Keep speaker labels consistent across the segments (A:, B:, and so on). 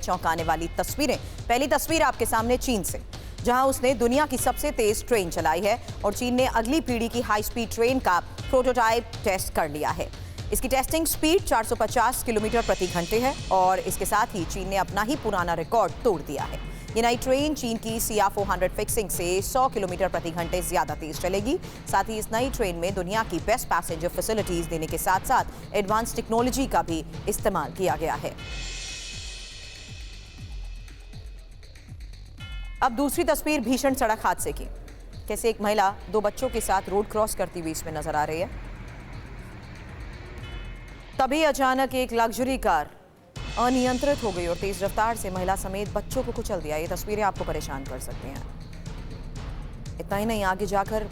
A: चौंकाने वाली तस्वीरें। पहली तस्वीर आपके सामने चीन से, जहां उसने दुनिया की सबसे तेज ट्रेन चलाई है और चीन ने अगली पीढ़ी की हाई स्पीड ट्रेन का प्रोटोटाइप टेस्ट कर लिया है। इसकी टेस्टिंग स्पीड 450 किलोमीटर प्रति घंटे है और इसके साथ ही चीन ने अपना ही पुराना रिकॉर्ड तोड़ दिया है। ये नई ट्रेन चीन की सिया 400 फिक्सिंग से 100 किलोमीटर प्रति घंटे ज्यादा तेज चलेगी। साथ ही इस नई ट्रेन में दुनिया की बेस्ट पैसेंजर फैसिलिटीज देने के साथ साथ एडवांस टेक्नोलॉजी का भी इस्तेमाल किया गया है। अब दूसरी तस्वीर भीषण सड़क हादसे की। कैसे एक महिला 2 बच्चों के साथ रोड क्रॉस करती हुई इसमें नजर आ रही है। तभी अचानक एक लग्जरी कार अनियंत्रित हो गई और तेज रफ्तार से महिला समेत बच्चों को कुचल दिया। ये तस्वीरें आपको परेशान कर सकती हैं। इतना ही नहीं, आगे जाकर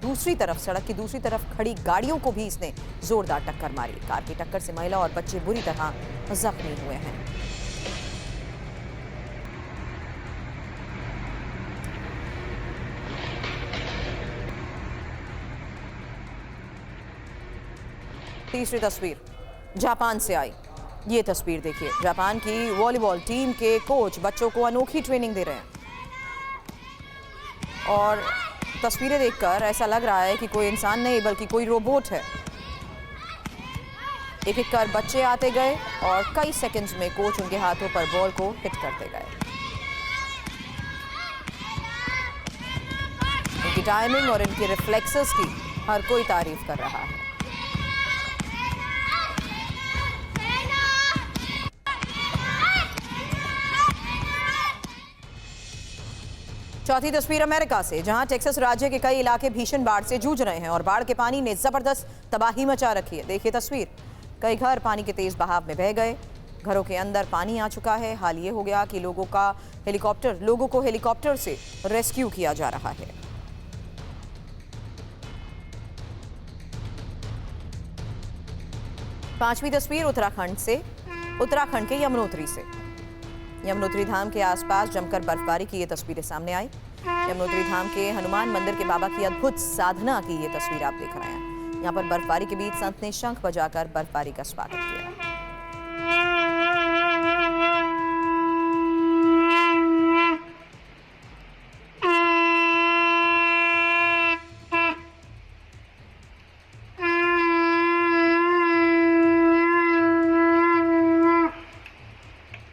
A: दूसरी तरफ, सड़क की दूसरी तरफ खड़ी गाड़ियों को भी इसने जोरदार टक्कर मारी। कार की टक्कर से महिला और बच्चे बुरी तरह जख्मी हुए हैं। तीसरी तस्वीर जापान से आई। ये तस्वीर देखिए, जापान की वॉलीबॉल टीम के कोच बच्चों को अनोखी ट्रेनिंग दे रहे हैं और तस्वीरें देखकर ऐसा लग रहा है कि कोई इंसान नहीं बल्कि कोई रोबोट है। एक एक कर बच्चे आते गए और कई सेकंड्स में कोच उनके हाथों पर बॉल को हिट करते गए। इनकी टाइमिंग और इनके रिफ्लेक्सेस की हर कोई तारीफ कर रहा है। चौथी तस्वीर अमेरिका से, जहां टेक्सास राज्य के कई इलाके भीषण बाढ़ से जूझ रहे हैं और बाढ़ के पानी ने जबरदस्त तबाही मचा रखी है। देखिए तस्वीर, कई घर पानी के तेज बहाव में बह गए, घरों के अंदर पानी आ चुका है। हाल ये हो गया कि लोगों को हेलीकॉप्टर से रेस्क्यू किया जा रहा है। पांचवी तस्वीर उत्तराखंड से, उत्तराखंड के यमुनोत्री से। यमुनोत्री धाम के आसपास जमकर बर्फबारी की ये तस्वीरें सामने आई। यमुनोत्री धाम के हनुमान मंदिर के बाबा की अद्भुत साधना की ये तस्वीर आप देख रहे हैं। यहाँ पर बर्फबारी के बीच संत ने शंख बजाकर बर्फबारी का स्वागत किया।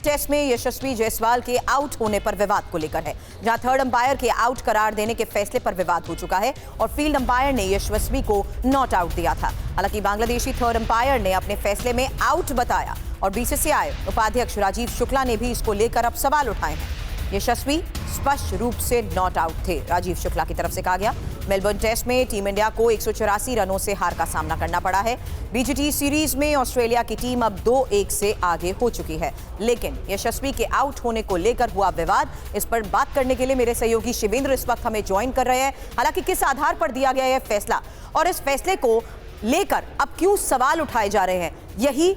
A: टेस्ट में यशस्वी जायसवाल के आउट होने पर विवाद को लेकर है, जहां थर्ड अंपायर के आउट करार देने के फैसले पर विवाद हो चुका है और फील्ड अंपायर ने यशस्वी को नॉट आउट दिया था। हालांकि बांग्लादेशी थर्ड अंपायर ने अपने फैसले में आउट बताया और बीसीसीआई उपाध्यक्ष राजीव शुक्ला ने भी इसको लेकर अब सवाल उठाए हैं। यशस्वी स्पष्ट रूप से नॉट आउट थे, राजीव शुक्ला की तरफ से कहा गया। मेलबर्न टेस्ट में टीम इंडिया को 184 रनों से हार का सामना करना पड़ा है। बीजीटी सीरीज में ऑस्ट्रेलिया की टीम अब 2-1 से आगे हो चुकी है, लेकिन यशस्वी के आउट होने को लेकर हुआ विवाद, इस पर बात करने के लिए मेरे सहयोगी शिवेंद्र इस वक्त हमें ज्वाइन कर रहे हैं। हालांकि किस आधार पर दिया गया यह फैसला और इस फैसले को लेकर अब क्यों सवाल उठाए जा रहे हैं, यही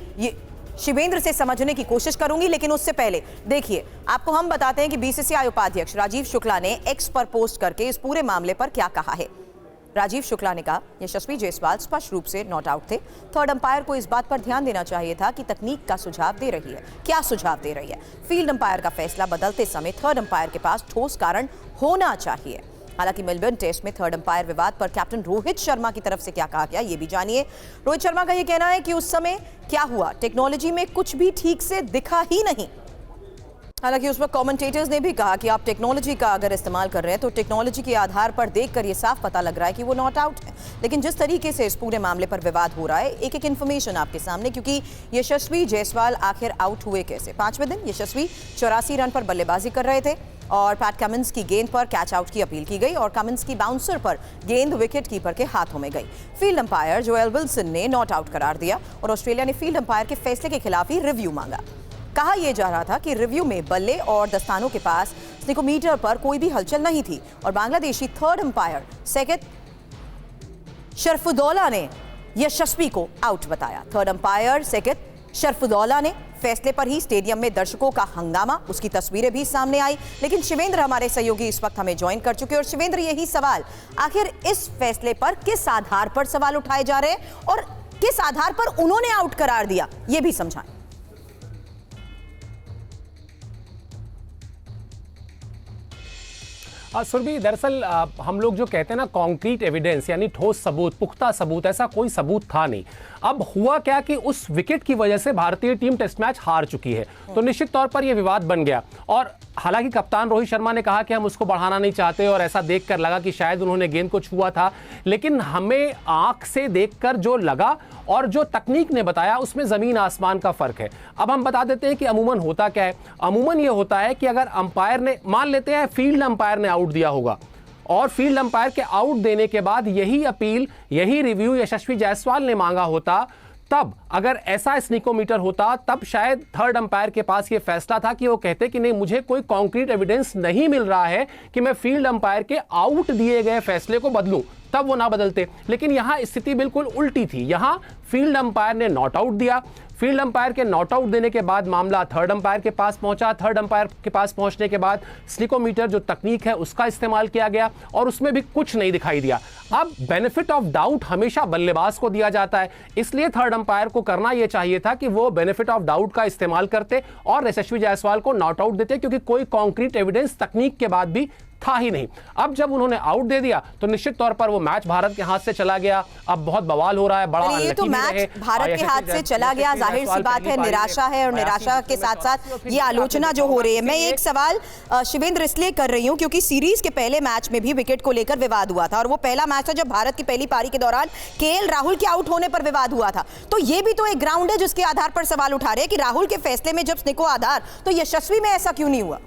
A: शिवेंद्र से समझने की कोशिश करूंगी। लेकिन उससे पहले देखिए, आपको हम बताते हैं कि बीसीसीआई उपाध्यक्ष राजीव शुक्ला ने एक्स पर पोस्ट करके इस पूरे मामले पर क्या कहा है। राजीव शुक्ला ने कहा, यशस्वी जायसवाल स्पष्ट रूप से नॉट आउट थे। थर्ड अंपायर को इस बात पर ध्यान देना चाहिए था कि तकनीक का सुझाव दे रही है, क्या सुझाव दे रही है। फील्ड अंपायर का फैसला बदलते समय थर्ड अंपायर के पास ठोस कारण होना चाहिए। हालांकि मेलबर्न टेस्ट में थर्ड अंपायर विवाद पर कैप्टन रोहित शर्मा की तरफ से क्या कहा गया, ये भी जानिए। रोहित शर्मा का ये कहना है कि उस समय क्या हुआ, टेक्नोलॉजी में कुछ भी ठीक से दिखा ही नहीं। हालांकि उस पर कमेंटेटर्स ने भी कहा कि आप टेक्नोलॉजी का अगर इस्तेमाल कर रहे हैं तो टेक्नोलॉजी के आधार पर देखकर ये साफ पता लग रहा है कि वो नॉट आउट है। लेकिन जिस तरीके से इस पूरे मामले पर विवाद हो रहा है, एक एक इन्फॉर्मेशन आपके सामने, क्योंकि यशस्वी जायसवाल आखिर आउट हुए कैसे। 5वें दिन यशस्वी 84 रन पर बल्लेबाजी कर रहे थे और पैट कमिंस की गेंद पर कैच आउट की अपील की गई और कमिंस की बाउंसर पर गेंद विकेट कीपर के हाथों में गई। फील्ड अंपायर जोएल विल्सन ने नॉट आउट करार दिया और ऑस्ट्रेलिया ने फील्ड अंपायर के फैसले के खिलाफ ही रिव्यू मांगा। कहा यह जा रहा था कि रिव्यू में बल्ले और दस्तानों के पास स्निकोमीटर पर कोई भी हलचल नहीं थी और बांग्लादेशी थर्ड अंपायर सैयद शरफुद्दौला ने यशस्वी को आउट बताया। थर्ड अंपायर सैयद शरफुद्दौला ने फैसले पर ही स्टेडियम में दर्शकों का हंगामा, उसकी तस्वीरें भी सामने आई। लेकिन शिवेंद्र हमारे सहयोगी इस वक्त हमें ज्वाइन कर चुके हैं और शिवेंद्र, यही सवाल, आखिर इस फैसले पर किस आधार पर सवाल उठाए जा रहे हैं और किस आधार पर उन्होंने आउट करार दिया, ये भी समझाएं।
B: सुरभि, दरअसल हम लोग जो कहते हैं ना कॉन्क्रीट एविडेंस यानी ठोस सबूत, पुख्ता सबूत, ऐसा कोई सबूत था नहीं। अब हुआ क्या कि उस विकेट की वजह से भारतीय टीम टेस्ट मैच हार चुकी है, तो निश्चित तौर पर यह विवाद बन गया। और हालांकि कप्तान रोहित शर्मा ने कहा कि हम उसको बढ़ाना नहीं चाहते और ऐसा देखकर लगा कि शायद उन्होंने गेंद को छुआ था, लेकिन हमें आंख से देखकर जो लगा और जो तकनीक ने बताया उसमें जमीन आसमान का फर्क है। अब हम बता देते हैं कि अमूमन होता क्या है। अमूमन ये होता है कि अगर अंपायर ने, मान लेते हैं फील्ड अंपायर ने आउट दिया होगा और फील्ड अंपायर के आउट देने के बाद यही अपील, यही रिव्यू यशस्वी जायसवाल ने मांगा होता, तब अगर ऐसा स्नीकोमीटर होता तब शायद थर्ड अंपायर के पास ये फैसला था कि वो कहते कि नहीं, मुझे कोई कॉन्क्रीट एविडेंस नहीं मिल रहा है कि मैं फील्ड अंपायर के आउट दिए गए फैसले को बदलूं, तब वो ना बदलते। लेकिन यहां स्थिति बिल्कुल उल्टी थी। यहां फील्ड अंपायर ने नॉट आउट दिया, फील्ड अंपायर के नॉट आउट देने के बाद मामला थर्ड अंपायर के पास पहुंचा, थर्ड अंपायर के पास पहुंचने के बाद स्नीकोमीटर जो तकनीक है उसका इस्तेमाल किया गया और उसमें भी कुछ नहीं दिखाई दिया। अब बेनिफिट ऑफ डाउट हमेशा बल्लेबाज को दिया जाता है, इसलिए थर्ड अंपायर को करना यह चाहिए था कि वो बेनिफिट ऑफ डाउट का इस्तेमाल करते और यशस्वी जायसवाल को नॉट आउट देते, क्योंकि कोई कॉन्क्रीट एविडेंस तकनीक के बाद भी था ही नहीं। अब जब उन्होंने आउट दे दिया तो निश्चित तौर पर वो मैच भारत के हाथ से चला गया। अब बहुत बवाल हो रहा है, बड़ा
A: ये तो मैच भारत के हाथ से चला गया, जाहिर सी बात है, निराशा है और निराशा के साथ साथ ये आलोचना जो हो रही है। मैं एक सवाल शिवेंद्र इसलिए कर रही हूं क्योंकि सीरीज के पहले मैच में भी विकेट को लेकर विवाद हुआ था और वो पहला मैच था जब भारत की पहली पारी के दौरान केएल राहुल के आउट होने पर विवाद हुआ था। तो ये भी तो एक ग्राउंड है जिसके आधार पर सवाल उठा रहे हैं कि राहुल के फैसले में जब स्निको आधार, तो यशस्वी में ऐसा क्यों नहीं हुआ?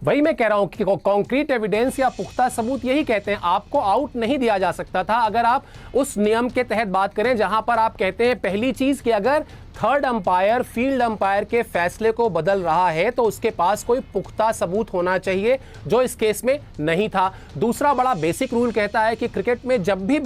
B: वही मैं कह रहा हूं कि कॉन्क्रीट एविडेंस या पुख्ता सबूत यही कहते हैं, आपको आउट नहीं दिया जा सकता था अगर आप उस नियम के तहत बात करें जहां पर आप कहते हैं पहली चीज कि अगर थर्ड अंपायर फील्ड अंपायर के फैसले को बदल रहा है तो उसके पास कोई पुख्ता सबूत होना चाहिए, जो इस केस में नहीं था। दूसरा बड़ा बेसिक रूल कहता है कि क्रिकेट में जब भी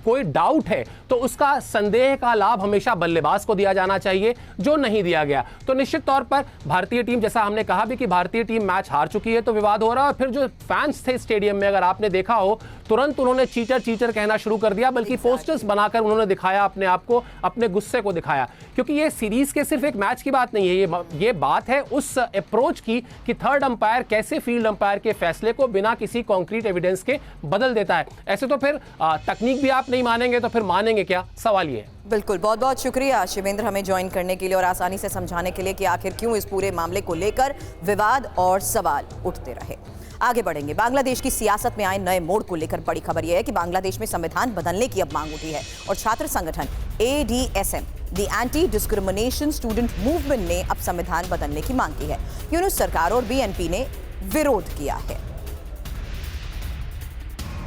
B: कोई डाउट है तो उसका संदेह का लाभ हमेशा बल्लेबाज को दिया जाना चाहिए, जो नहीं दिया गया। तो निश्चित तौर पर भारतीय टीम, जैसा हमने कहा भी कि भारतीय टीम मैच हार चुकी है तो विवाद हो रहा है। और फिर जो फैंस थे स्टेडियम में, अगर आपने देखा हो, तुरंत उन्होंने चीटर चीटर कहना शुरू कर दिया, बल्कि पोस्टर्स बनाकर उन्होंने दिखाया अपने आप को, अपने गुस्से को दिखाया। क्योंकि ये सीरीज के सिर्फ एक मैच की बात नहीं है, ये बात है उस अप्रोच की कि थर्ड अंपायर कैसे फील्ड अंपायर के फैसले को बिना किसी कॉन्क्रीट एविडेंस के बदल देता है। ऐसे तो फिर तकनीक भी आप नहीं मानेंगे तो फिर मानेंगे क्या, सवाल ये है।
A: बिल्कुल, बहुत बहुत शुक्रिया शिवेंद्र हमें ज्वाइन करने के लिए और आसानी से समझाने के लिए कि आखिर क्यों इस पूरे मामले को लेकर विवाद और सवाल उठते रहे। आगे बढ़ेंगे। बांग्लादेश की सियासत में आए नए मोड़ को लेकर बड़ी खबर यह है कि बांग्लादेश में संविधान बदलने की अब मांग उठी है और छात्र संगठन ADSM, the anti discrimination student movement ने अब संविधान बदलने की मांग की है। यूनुस सरकार और BNP ने विरोध किया है।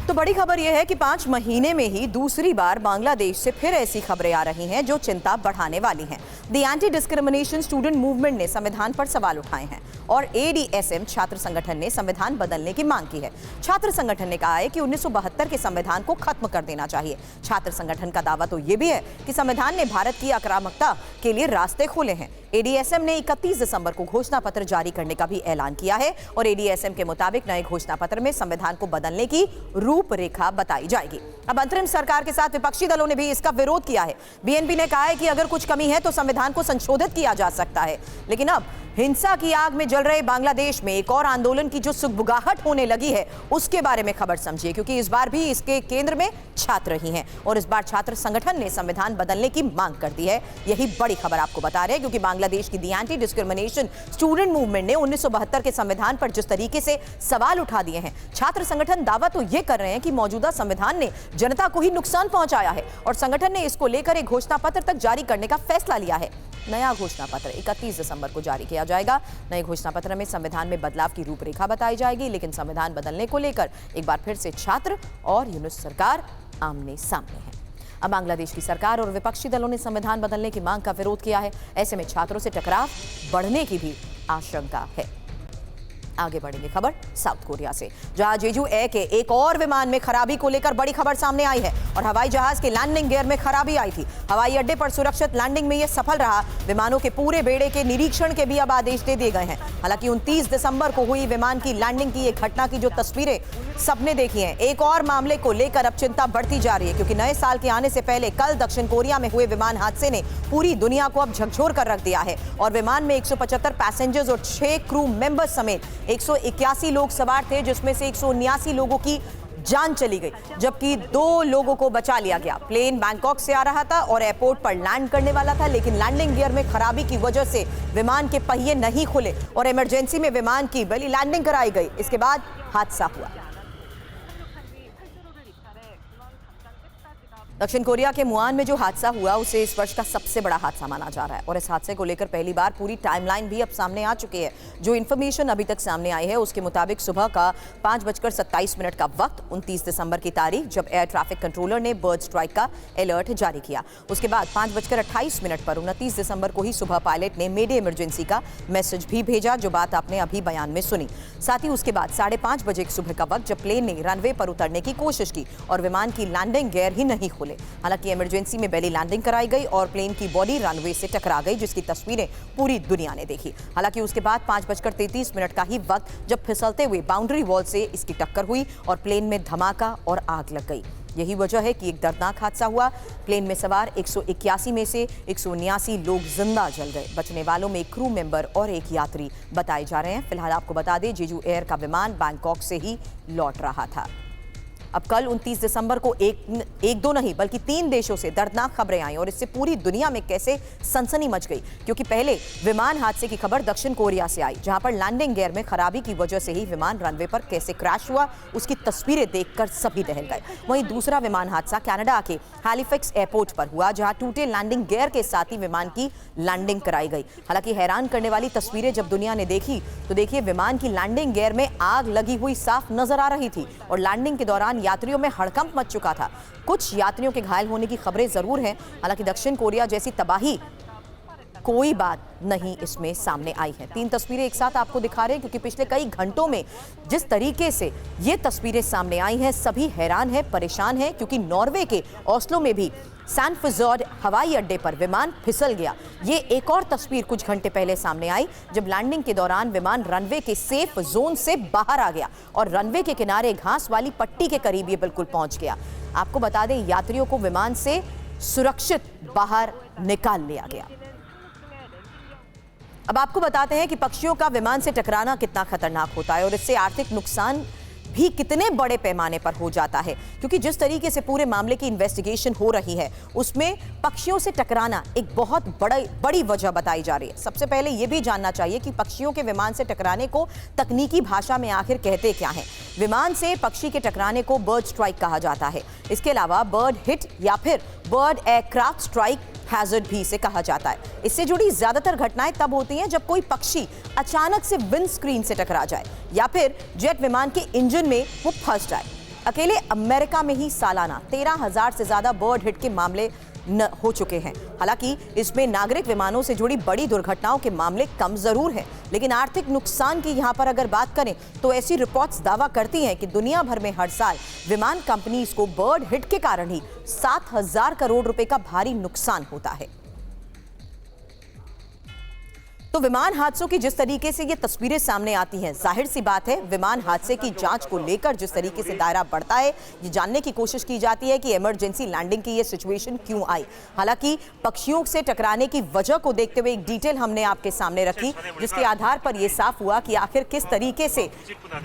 A: तो बड़ी खबर यह है कि 5 महीने में ही दूसरी बार बांग्लादेश से फिर ऐसी खबरें आ रही हैं जो चिंता बढ़ाने वाली हैं। The anti discrimination student movement ने संविधान पर सवाल उठाए हैं और ADSM छात्र संगठन ने संविधान बदलने की मांग की है। छात्र संगठन ने कहा है कि 1972 के संविधान को खत्म कर देना चाहिए। छात्र संगठन का दावा तो यह भी है कि संविधान ने भारत की आक्रामकता के लिए रास्ते खोले हैं। ADSM ने 31 दिसंबर को घोषणा पत्र जारी करने का भी ऐलान किया है और ADSM के मुताबिक नए घोषणा पत्र में संविधान को बदलने की रूपरेखा बताई जाएगी। अब अंतरिम सरकार के साथ विपक्षी दलों ने भी इसका विरोध किया है। BNP ने कहा है कि अगर कुछ कमी है तो संविधान को संशोधित किया जा सकता है। लेकिन अब हिंसा की आग में जल रहे बांग्लादेश में एक और आंदोलन की जो सुगबुगाहट होने लगी है उसके बारे में खबर समझिए, क्योंकि इस बार भी इसके केंद्र में छात्र ही हैं और इस बार छात्र संगठन ने संविधान बदलने की मांग कर दी है। यही बड़ी खबर आपको बता रहे हैं, क्योंकि बांग्लादेश की दी एंटी डिस्क्रिमिनेशन स्टूडेंट मूवमेंट ने 1972 के संविधान पर जिस तरीके से सवाल उठा दिए हैं, छात्र संगठन दावा तो यह कर रहे हैं कि मौजूदा संविधान ने जनता को ही नुकसान पहुंचाया है और संगठन ने इसको लेकर एक घोषणा पत्र तक जारी करने का फैसला लिया है। नया घोषणा पत्र 31 दिसंबर को जारी किया जाएगा। नए घोषणा पत्र में संविधान में बदलाव की रूपरेखा बताई जाएगी, लेकिन संविधान बदलने को लेकर एक बार फिर से छात्र और यूनुस सरकार आमने सामने है। अब बांग्लादेश की सरकार और विपक्षी दलों ने संविधान बदलने की मांग का विरोध किया है। ऐसे में छात्रों से टकराव बढ़ने की भी आशंका है। आगे बढ़ेंगे खबर साउथ कोरिया से, जहां जेजू एयर के एक और विमान में खराबी को लेकर बड़ी खबर सामने आई है और हवाई जहाज के लैंडिंग गियर में खराबी आई थी। हवाई अड्डे पर सुरक्षित लैंडिंग में यह सफल रहा। विमानों के पूरे बेड़े के निरीक्षण के भी अब आदेश दे दिए गए हैं। हालांकि 29 दिसंबर को हुई विमान की लैंडिंग की एक घटना की जो तस्वीरें सबने देखी हैं, एक और मामले को लेकर अब चिंता बढ़ती जा रही है, क्योंकि नए साल के आने से पहले कल दक्षिण कोरिया में हुए विमान हादसे ने पूरी दुनिया को अब झकझोर कर रख दिया है और विमान में 175 पैसेंजर्स और 6 क्रू मेंबर्स समेत 181 लोग सवार थे, जिसमें से 179 लोगों की जान चली गई, जबकि 2 लोगों को बचा लिया गया। प्लेन बैंकॉक से आ रहा था और एयरपोर्ट पर लैंड करने वाला था, लेकिन लैंडिंग गियर में खराबी की वजह से विमान के पहिए नहीं खुले और इमरजेंसी में विमान की बेली लैंडिंग कराई गई। इसके बाद हादसा हुआ। दक्षिण कोरिया के मुआन में जो हादसा हुआ उसे इस वर्ष का सबसे बड़ा हादसा माना जा रहा है और इस हादसे को लेकर पहली बार पूरी टाइमलाइन भी अब सामने आ चुकी है। जो इन्फॉर्मेशन अभी तक सामने आई है उसके मुताबिक सुबह का 5:27 का वक्त 29 दिसंबर की तारीख, जब एयर ट्रैफिक कंट्रोलर ने बर्ड स्ट्राइक का अलर्ट जारी किया। उसके बाद 5:28 पर 29 दिसंबर को ही सुबह पायलट ने मेडे इमरजेंसी का मैसेज भी भेजा, जो बात आपने अभी बयान में सुनी। साथ ही उसके बाद 5:30 बजे सुबह का वक्त, जब प्लेन ने रनवे पर उतरने की कोशिश की और विमान की लैंडिंग गियर ही नहीं खुले। हालांकि इमरजेंसी में बेली लैंडिंग कराई गई और प्लेन की बॉडी रनवे से टकरा गई, जिसकी तस्वीरें पूरी दुनिया ने देखी। हालांकि उसके बाद 5:33 का ही वक्त, जब फिसलते हुए बाउंड्री वॉल से इसकी टक्कर हुई और प्लेन में धमाका और आग लग गई। यही वजह है कि एक दर्दनाक हादसा हुआ। प्लेन में सवार 181 में से 179 लोग जिंदा जल गए। बचने वालों में एक क्रू मेंबर और एक यात्री बताए जा रहे हैं। फिलहाल आपको बता दें, जेजू एयर का विमान बैंकॉक से ही लौट रहा था। अब कल 29 दिसंबर को एक दो नहीं बल्कि 3 देशों से दर्दनाक खबरें आई और इससे पूरी दुनिया में कैसे सनसनी मच गई, क्योंकि पहले विमान हादसे की खबर दक्षिण कोरिया से आई, जहां पर लैंडिंग गियर में खराबी की वजह से ही विमान रनवे पर कैसे क्रैश हुआ उसकी तस्वीरें देखकर सभी दहल गए। वहीं दूसरा विमान हादसा कनाडा के हैलिफैक्स एयरपोर्ट पर हुआ, जहां टूटे लैंडिंग गियर के साथ ही विमान की लैंडिंग कराई गई। हालांकि हैरान करने वाली तस्वीरें जब दुनिया ने देखी तो देखिए, विमान की लैंडिंग गियर में आग लगी हुई साफ नजर आ रही थी और लैंडिंग के दौरान यात्रियों में हड़कंप मच चुका था। कुछ यात्रियों के घायल होने की खबरें जरूर हैं। हालांकि दक्षिण कोरिया जैसी तबाही कोई बात नहीं इसमें सामने आई है। 3 तस्वीरें एक साथ आपको दिखा रहे हैं, क्योंकि पिछले कई घंटों में जिस तरीके से ये तस्वीरें सामने आई हैं, सभी हैरान हैं, परेशान हैं, क्योंकि नॉर्वे के ओस्लो में भी सैंडफजोर्ड हवाई अड्डे पर विमान फिसल गया। ये एक और तस्वीर कुछ घंटे पहले सामने आई, जब लैंडिंग के दौरान विमान रनवे के सेफ जोन से बाहर आ गया और रनवे के किनारे घास वाली पट्टी के करीब ये बिल्कुल पहुंच गया। आपको बता दें, यात्रियों को विमान से सुरक्षित बाहर निकाल लिया गया। अब आपको बताते हैं कि पक्षियों का विमान से टकराना कितना खतरनाक होता है और इससे आर्थिक नुकसान भी कितने बड़े पैमाने पर हो जाता है, क्योंकि जिस तरीके से पूरे मामले की इन्वेस्टिगेशन हो रही है उसमें पक्षियों से टकराना एक बहुत बड़ी वजह बताई जा रही है। सबसे पहले यह भी जानना चाहिए कि पक्षियों के विमान से टकराने को तकनीकी भाषा में आखिर कहते क्या हैं। विमान से पक्षी के टकराने को बर्ड स्ट्राइक कहा जाता है। इसके अलावा बर्ड हिट या फिर बर्ड एयरक्राफ्ट स्ट्राइक हैजर्ड भी इसे कहा जाता है। इससे जुड़ी ज्यादातर घटनाएं तब होती हैं जब कोई पक्षी अचानक से विंड स्क्रीन से टकरा जाए या फिर जेट विमान के इंजन में वो फंस जाए। अकेले अमेरिका में ही सालाना 13,000 से ज्यादा बर्ड हिट के मामले हो चुके हैं। हालांकि इसमें नागरिक विमानों से जुड़ी बड़ी दुर्घटनाओं के मामले कम जरूर हैं, लेकिन आर्थिक नुकसान की यहां पर अगर बात करें तो ऐसी रिपोर्ट्स दावा करती हैं कि दुनिया भर में हर साल विमान कंपनीज को बर्ड हिट के कारण ही 7,000 करोड़ रुपए का भारी नुकसान होता है। तो विमान हादसों की जिस तरीके से ये तस्वीरें सामने आती हैं, जाहिर सी बात है विमान हादसे की जांच को लेकर जिस तरीके से दायरा बढ़ता है, ये जानने की कोशिश की जाती है कि इमरजेंसी लैंडिंग की ये सिचुएशन क्यों आई। हालांकि पक्षियों से टकराने की वजह को देखते हुए एक डिटेल हमने आपके सामने रखी, जिसके आधार पर यह साफ हुआ कि आखिर किस तरीके से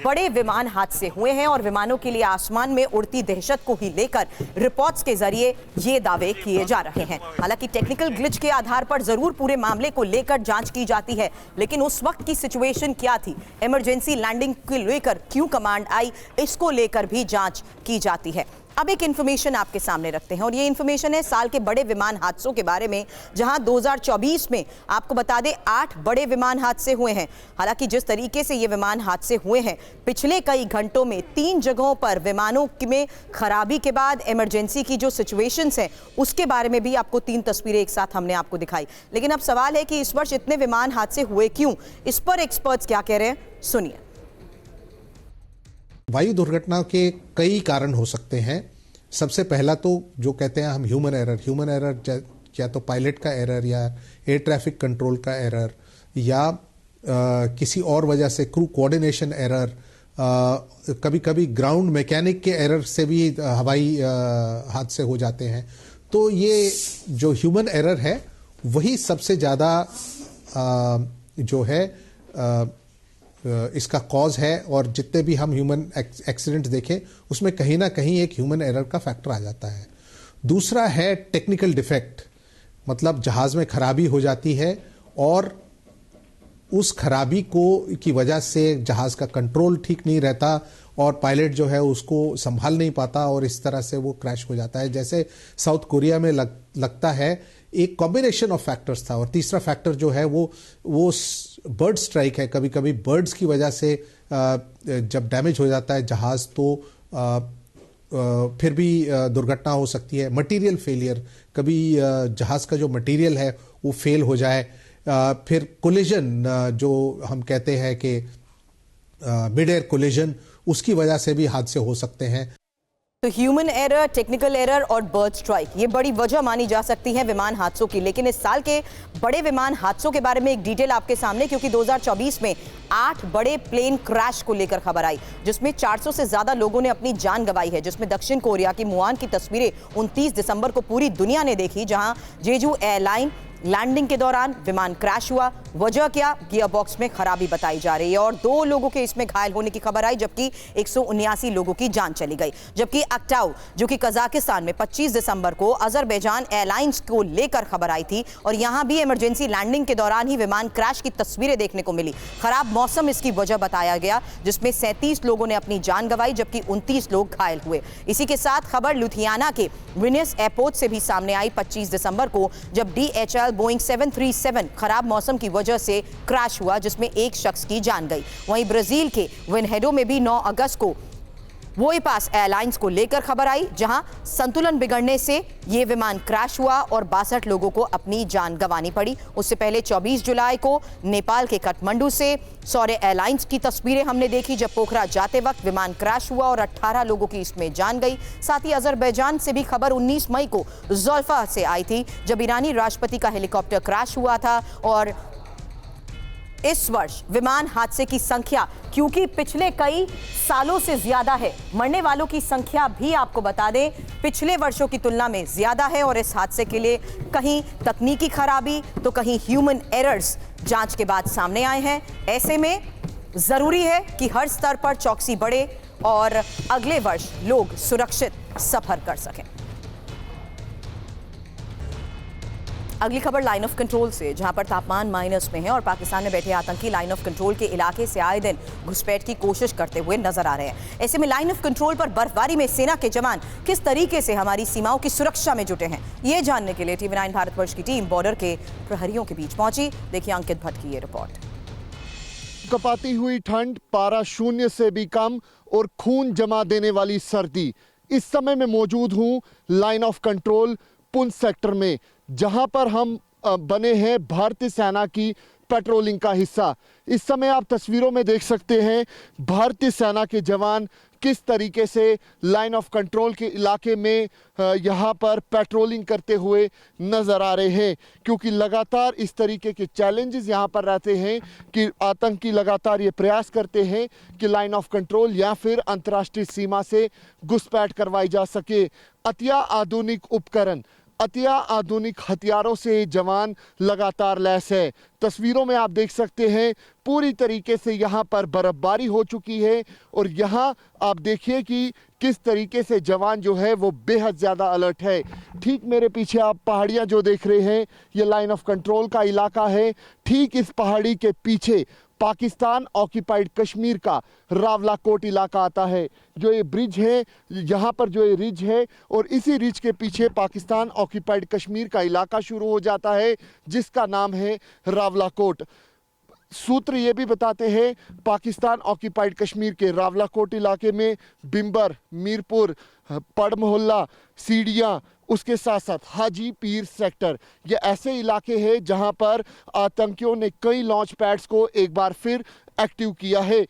A: बड़े विमान हादसे हुए हैं और विमानों के लिए आसमान में उड़ती दहशत को ही लेकर रिपोर्ट्स के जरिए ये दावे किए जा रहे हैं। हालांकि टेक्निकल ग्लिच के आधार पर जरूर पूरे मामले को लेकर जांच की जाती है, लेकिन उस वक्त की सिचुएशन क्या थी, इमरजेंसी लैंडिंग को लेकर क्यों कमांड आई, इसको लेकर भी जांच की जाती है। अब एक इंफॉर्मेशन आपके सामने रखते हैं और ये इंफॉर्मेशन है साल के बड़े विमान हादसों के बारे में, जहां 2024 में आपको बता दें 8 बड़े विमान हादसे हुए हैं। हालांकि जिस तरीके से ये विमान हादसे हुए हैं, पिछले कई घंटों में 3 जगहों पर विमानों में खराबी के बाद इमरजेंसी की जो सिचुएशंस है उसके बारे में भी आपको 3 तस्वीरें एक साथ हमने आपको दिखाई। लेकिन अब सवाल है कि इस वर्ष इतने विमान हादसे हुए क्यों, इस पर एक्सपर्ट्स क्या कह रहे हैं, सुनिए।
C: वायु दुर्घटना के कई कारण हो सकते हैं। सबसे पहला तो जो कहते हैं हम ह्यूमन एरर या तो पायलट का एरर या एयर ट्रैफिक कंट्रोल का एरर या किसी और वजह से क्रू कोऑर्डिनेशन एरर, कभी कभी ग्राउंड मैकेनिक के एरर से भी हवाई हादसे हो जाते हैं। तो ये जो ह्यूमन एरर है वही सबसे ज़्यादा जो है इसका कॉज है, और जितने भी हम ह्यूमन एक्सीडेंट देखें उसमें कहीं ना कहीं एक ह्यूमन एरर का फैक्टर आ जाता है। दूसरा है टेक्निकल डिफेक्ट, मतलब जहाज में खराबी हो जाती है और उस खराबी की वजह से जहाज का कंट्रोल ठीक नहीं रहता और पायलट जो है उसको संभाल नहीं पाता और इस तरह से वो क्रैश हो जाता है। जैसे साउथ कोरिया में लगता है एक कॉम्बिनेशन ऑफ फैक्टर्स था। और तीसरा फैक्टर जो है वो बर्ड स्ट्राइक है। कभी कभी बर्ड्स की वजह से जब डैमेज हो जाता है जहाज तो फिर भी दुर्घटना हो सकती है। मटेरियल फेलियर, कभी जहाज का जो मटेरियल है वो फेल हो जाए। फिर कोलिजन जो हम कहते हैं कि मिड एयर कोलिजन, उसकी वजह से भी हादसे हो सकते हैं।
A: तो ह्यूमन एरर, टेक्निकल एरर और बर्ड स्ट्राइक ये बड़ी वजह मानी जा सकती है विमान हादसों की। लेकिन इस साल के बड़े विमान हादसों के बारे में एक डिटेल आपके सामने, क्योंकि 2024 में 8 बड़े प्लेन क्रैश को लेकर खबर आई जिसमें 400 से ज्यादा लोगों ने अपनी जान गंवाई है। जिसमें दक्षिण कोरिया की मुआन की तस्वीरें 29 दिसंबर को पूरी दुनिया ने देखी, जहां जेजू एयरलाइन लैंडिंग के दौरान विमान क्रैश हुआ। वजह क्या? गियर बॉक्स में खराबी बताई जा रही है और 2 लोगों के इसमें घायल होने की खबर आई, जबकि 179 लोगों की जान चली गई। जबकि अक्टाउ जो कि कजाकिस्तान में 25 दिसंबर को अजरबैजान एयरलाइंस को लेकर खबर आई थी और यहां भी इमरजेंसी लैंडिंग के दौरान ही विमान क्रैश की तस्वीरें देखने को मिली। खराब मौसम इसकी वजह बताया गया, जिसमें 37 लोगों ने अपनी जान गंवाई जबकि 29 लोग घायल हुए। इसी के साथ खबर लुधियाना के विनियस एयरपोर्ट से भी सामने आई 25 दिसंबर को, जब DHL बोइंग 737 खराब मौसम की वजह से क्रैश हुआ, जिसमें एक शख्स की जान गई। वहीं ब्राजील के विनहेडो में भी 9 अगस्त को वोई पास एयरलाइंस को लेकर खबर आई, जहां संतुलन बिगड़ने से यह विमान क्रैश हुआ और 62 लोगों को अपनी जान गंवानी पड़ी। उससे पहले 24 जुलाई को नेपाल के काठमांडू से सौर्य एयरलाइंस की तस्वीरें हमने देखी, जब पोखरा जाते वक्त विमान क्रैश हुआ और 18 लोगों की इसमें जान गई। साथ ही अजरबैजान से भी खबर 19 मई को ज़ुल्फा से आई थी, जब ईरानी राष्ट्रपति का हेलीकॉप्टर क्रैश हुआ था। और इस वर्ष विमान हादसे की संख्या, क्योंकि पिछले कई सालों से ज्यादा है, मरने वालों की संख्या भी आपको बता दें पिछले वर्षों की तुलना में ज्यादा है। और इस हादसे के लिए कहीं तकनीकी खराबी तो कहीं ह्यूमन एरर्स जांच के बाद सामने आए हैं। ऐसे में जरूरी है कि हर स्तर पर चौकसी बढ़े और अगले वर्ष लोग सुरक्षित सफर कर सकें। अगली खबर लाइन ऑफ कंट्रोल से, जहां पर तापमान माइनस में है और पाकिस्तान में बैठे आतंकी लाइन ऑफ कंट्रोल के इलाके से आए दिन घुसपैठ की कोशिश करते हुए नजर आ रहे हैं। ऐसे में लाइन ऑफ कंट्रोल पर बर्फबारी में सेना के जवान किस तरीके से हमारी सीमाओं की सुरक्षा में जुटे हैं, ये जानने के लिए TV9 भारतवर्ष की टीम बॉर्डर के प्रहरियों के बीच पहुंची। देखिए अंकित भट्ट की ये रिपोर्ट।
D: कपाती हुई ठंड, पारा 0 से भी कम और खून जमा देने वाली सर्दी। इस समय मैं मौजूद हूं line of control Poonch sector में, जहां पर हम बने हैं भारतीय सेना की पेट्रोलिंग का हिस्सा। इस समय आप तस्वीरों में देख सकते हैं भारतीय सेना के जवान किस तरीके से लाइन ऑफ कंट्रोल के इलाके में यहाँ पर पेट्रोलिंग करते हुए नज़र आ रहे हैं, क्योंकि लगातार इस तरीके के चैलेंजेस यहाँ पर रहते हैं कि आतंकी लगातार ये प्रयास करते हैं कि लाइन ऑफ कंट्रोल या फिर अंतर्राष्ट्रीय सीमा से घुसपैठ करवाई जा सके। अतिया आधुनिक उपकरण, अतिया आधुनिक हथियारों से जवान लगातार लैस है। तस्वीरों में आप देख सकते हैं पूरी तरीके से यहाँ पर बर्फबारी हो चुकी है और यहाँ आप देखिए कि किस तरीके से जवान जो है वो बेहद ज़्यादा अलर्ट है। ठीक मेरे पीछे आप पहाड़ियाँ जो देख रहे हैं, ये लाइन ऑफ कंट्रोल का इलाका है। ठीक इस पहाड़ी के पीछे पाकिस्तान ऑक्यूपाइड कश्मीर का रावलाकोट इलाका आता है। जो ये ब्रिज है, यहाँ पर जो ये रिज है और इसी रिज के पीछे पाकिस्तान ऑक्यूपाइड कश्मीर का इलाका शुरू हो जाता है, जिसका नाम है रावलाकोट। सूत्र ये भी बताते हैं पाकिस्तान ऑक्यूपाइड कश्मीर के रावलाकोट इलाके में बिम्बर, मीरपुर, पड़ मोहल्ला, सीढ़ियाँ, उसके साथ साथ हाजी पीर सेक्टर, ये ऐसे इलाके हैं जहां पर आतंकियों ने कई लॉन्च पैड्स को एक बार फिर एक्टिव किया है।